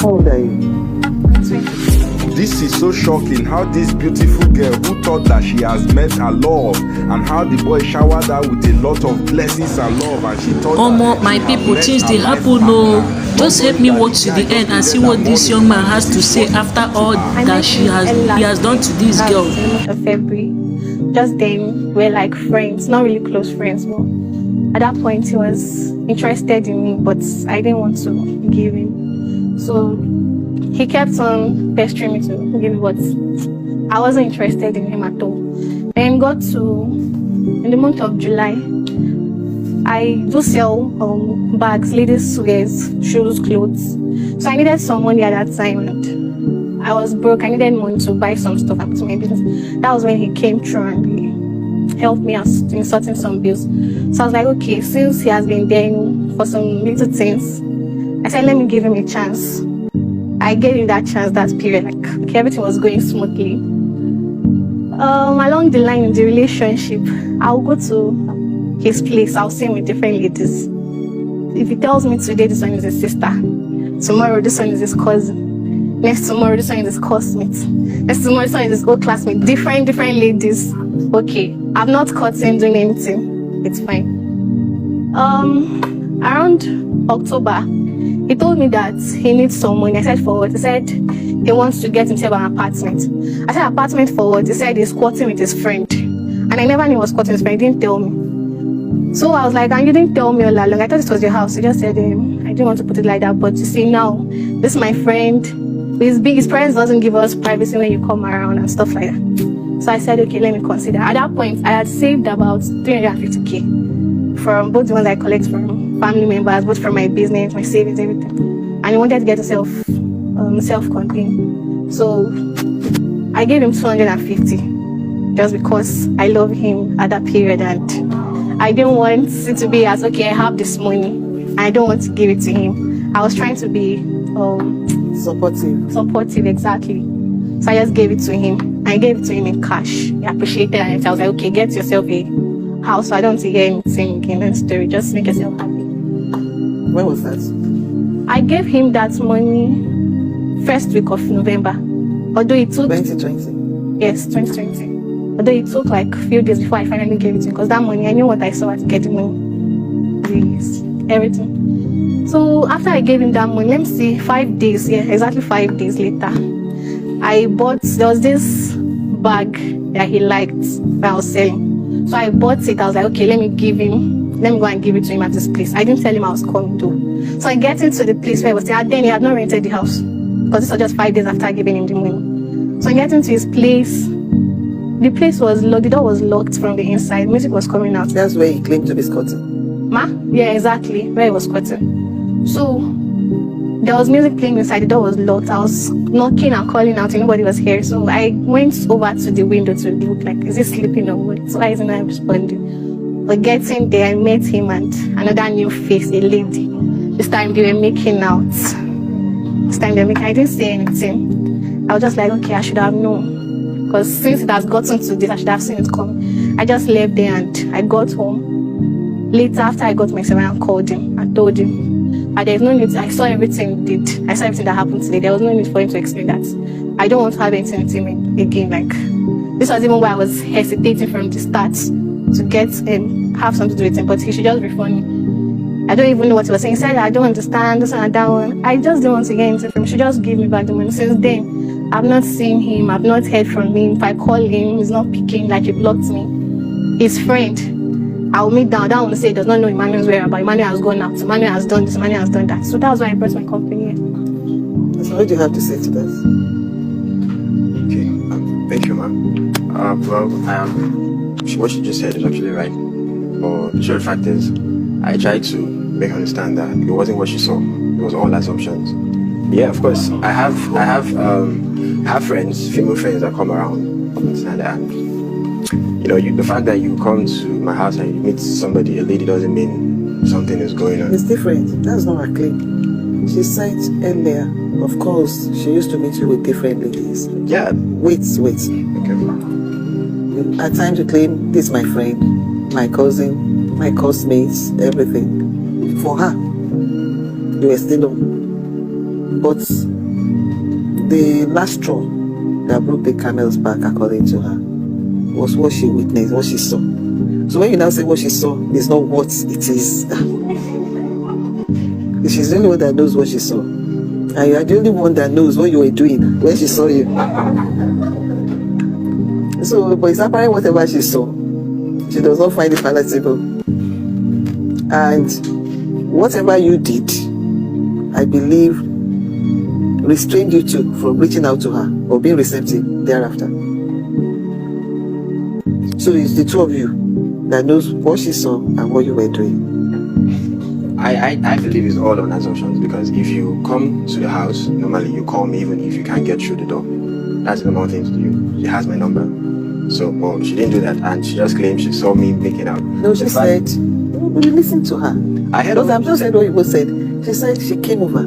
How old are you? 20. This is so shocking how this beautiful girl who thought that she has met her love and how the boy showered her with a lot of blessings and love and she thought Omo, my people, things dey happen o. Just help me watch to the end and see what this young man has to say after all that he has done to this girl. In the month of February, just then we're like friends, not really close friends, but at that point he was interested in me, but I didn't want to give him. So he kept on pestering me to give me, but I wasn't interested in him at all. Then in the month of July, I do sell bags, ladies' wears, shoes, clothes. So I needed some money at that time and I was broke. I needed money to buy some stuff up to my business. That was when he came through and he helped me out in sorting some bills. So I was like, okay, since he has been there for some little things, I said, let me give him a chance. I gave him that chance, that period. Like, okay, everything was going smoothly. Along the line in the relationship, I'll go to his place. I'll see him with different ladies. If he tells me today this one is his sister, tomorrow this one is his cousin, next tomorrow this one is his classmate, next tomorrow this one is his old classmate, different ladies. Okay, I've not caught him doing anything. It's fine. Around October, he told me that he needs some money. I said, for what? He said he wants to get himself an apartment. I said, apartment for what? He said he's squatting with his friend. And I never knew he was squatting with his friend. He didn't tell me. So I was like, and you didn't tell me all along. I thought it was your house. He just said, I didn't want to put it like that. But you see now, this is my friend. His parents doesn't give us privacy when you come around and stuff like that. So I said, okay, let me consider. At that point, I had saved about 350K from both the ones I collect from family members, both from my business, my savings, everything. And he wanted to get himself self-contained. So I gave him 250 just because I love him at that period and I didn't want it to be as, okay, I have this money. I don't want to give it to him. I was trying to be supportive, exactly. So I just gave it to him. I gave it to him in cash. He appreciated it and I was like, okay, get yourself a house. So I don't want to hear anything in that story. Just make yourself happy. When was that? I gave him that money first week of November. Although it took 2020. Yes, 2020. Although it took like a few days before I finally gave it to him, because that money, I knew what I saw at getting money, everything. So after I gave him that money, let me see, exactly 5 days later, there was this bag that he liked that I was selling. So I bought it. I was like, okay, let me go and give it to him at this place. I didn't tell him I was coming though. So I get into the place where I was staying. Then he had not rented the house because this was just 5 days after giving him the money. So I get into his place. The place was locked. The door was locked from the inside. Music was coming out. That's where he claimed to be squatting. Yeah, exactly. Where he was squatting. So there was music playing inside. The door was locked. I was knocking and calling out. Nobody was here. So I went over to the window to look like, is he sleeping or what? So why isn't I responding? But getting there, I met him and another new face, a lady. This time they were making out. I didn't say anything. I was just like, okay, I should have known. Because since it has gotten to this, I should have seen it come. I just left there and I got home. Later, after I got myself, I called him. I told him. And there's no need. I saw everything that happened today. There was no need for him to explain that. I don't want to have anything with him again. Like, this was even why I was hesitating from the start to get him, have something to do with him, but he should just refund me. I don't even know what he was saying. He said, I don't understand this and that one. I just don't want to get into him. He should just give me back the money. Since then, I've not seen him. I've not heard from him. If I call him, he's not picking, like he blocked me. His friend, I'll meet down. That one will say he does not know Emmanuel's whereabouts. Emmanuel has gone out. Emmanuel has done this. Emmanuel has done that. So that was why I brought my company here. So what do you have to say to that? Okay, thank you, ma'am. What she just said is actually right. But the short fact is, I tried to make her understand that it wasn't what she saw. It was all assumptions. Yeah, of course. I have friends, female friends that come around, and the fact that you come to my house and you meet somebody, a lady, doesn't mean something is going on. It's different. That's not her claim. She said earlier, of course, she used to meet you with different ladies. Yeah. Wait. Okay. At times you claim, this is my friend, my cousin, my classmates, everything. For her, you were still on. But the last straw that broke the camel's back, according to her, was what she witnessed, what she saw. So when you now say what she saw is not what it is, she's the only one that knows what she saw. And you are the only one that knows what you were doing when she saw you. So, but it's apparent whatever she saw, she does not find it palatable. And whatever you did, I believe, restrained you too from reaching out to her or being receptive thereafter. So it's the two of you that knows what she saw and what you were doing. I believe it's all on assumptions, because if you come to the house, normally you call me even if you can't get through the door. That's the normal thing to do. She has my number. So, well, she didn't do that, and she just claimed she saw me making out. No, she said, you listen to her. I heard I'm just saying what you said. She said she came over.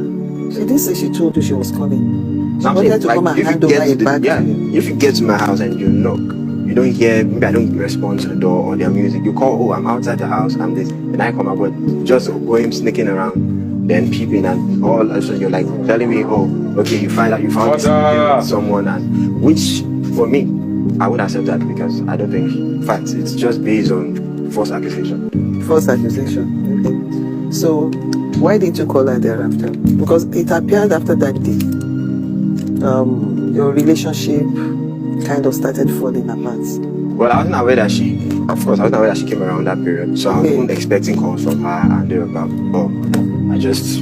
She didn't say she told you she was coming. She wanted to come and hand over a bag to you. If you get to my house and you knock, you don't hear, maybe I don't respond to the door or their music, you call, oh, I'm outside the house, I'm this, and I come up, but just going sneaking around, then peeping, and all of a sudden you're like telling me, oh, okay, you found this with someone, and which for me, I would accept that, because I don't think, in fact, it's just based on false accusation. False accusation. Okay. So why didn't you call her thereafter? Because it appeared after that day, your relationship kind of started falling apart. Well, I wasn't aware that she came around that period, so I wasn't expecting calls from her and thereabout. But I just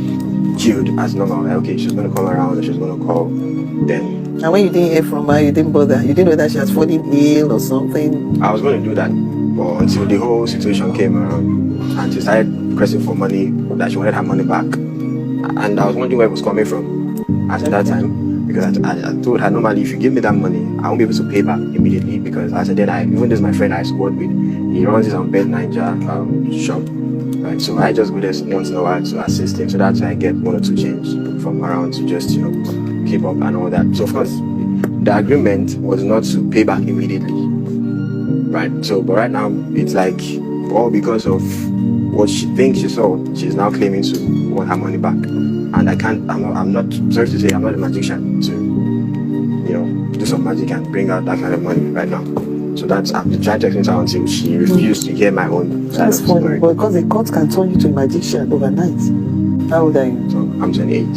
chilled as normal. Like, okay, she's gonna come around, she's gonna call. Then. And when you didn't hear from her, you didn't bother. You didn't know that she was falling ill or something. I was going to do that, but until the whole situation came around and she started pressing for money, that she wanted her money back, and I was wondering where it was coming from at that time. Because I told her, normally if you give me that money, I won't be able to pay back immediately, because as I said, even this my friend I squad with, he runs his own Bed Ninja shop, right? So I just go there once in a while to assist him, so that's why I get 1 or 2 change from around to just, keep up and all that. So of course, the agreement was not to pay back immediately, right? So, but right now, it's like, all because of what she thinks she saw, she's now claiming to want her money back. And I'm not, sorry to say, I'm not a magician to, do some magic and bring out that kind of money right now. So I'm trying to explain to her until she refused to hear my own side of the story. But because the court can turn you to a magician overnight. How old are you? So I'm 28.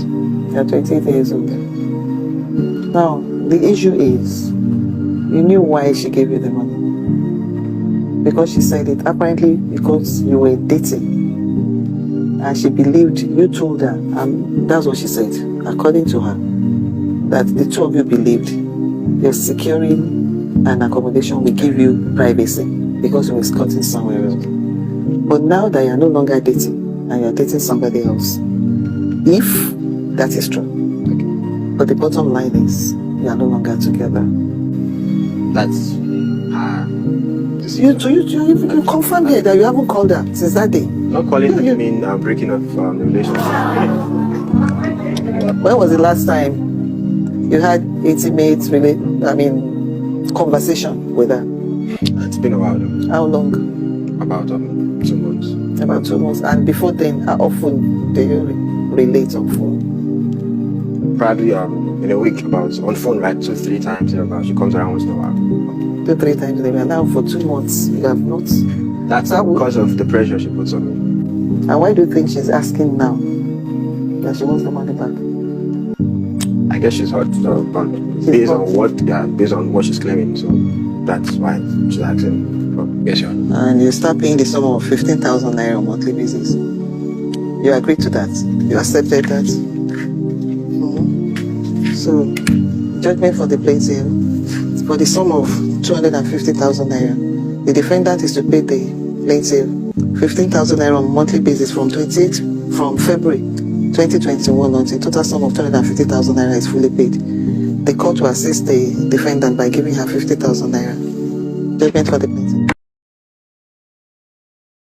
You're 28 years old. Now, the issue is, you knew why she gave you the money. Because she said it, apparently because you were dating. And she believed, you told her, and that's what she said, according to her, that the two of you believed you're securing an accommodation will give you privacy because you were escorting somewhere else. But now that you're no longer dating and you're dating somebody else, if that is true, but the bottom line is you are no longer together. That's you confirm here that you haven't called her since that day. Not calling doesn't mean breaking up the relationship. When was the last time you had intimate conversation with her? It's been a while though. How long? About 2 months. About 2 months. And before then, how often do you relate on phone? Probably in a week, on phone, right? 2-3 times thereabout. She comes around once in a while. 2-3 times a day. Now for 2 months, you have not. That's because of the pressure she puts on me. And why do you think she's asking now that she wants the money back? I guess she's hurt, based on what she's claiming. So that's why she's asking for. Yes, sure. And you start paying the sum of 15,000 naira on a monthly basis. You agreed to that. You accepted that. So, judgment for the plaintiff for the sum of 250,000 naira. The defendant is to pay the plaintiff 15,000 naira on a monthly basis from February 2021 until the total sum of 250,000 naira is fully paid. The court will assist the defendant by giving her 50,000 naira. Judgment for the plaintiff.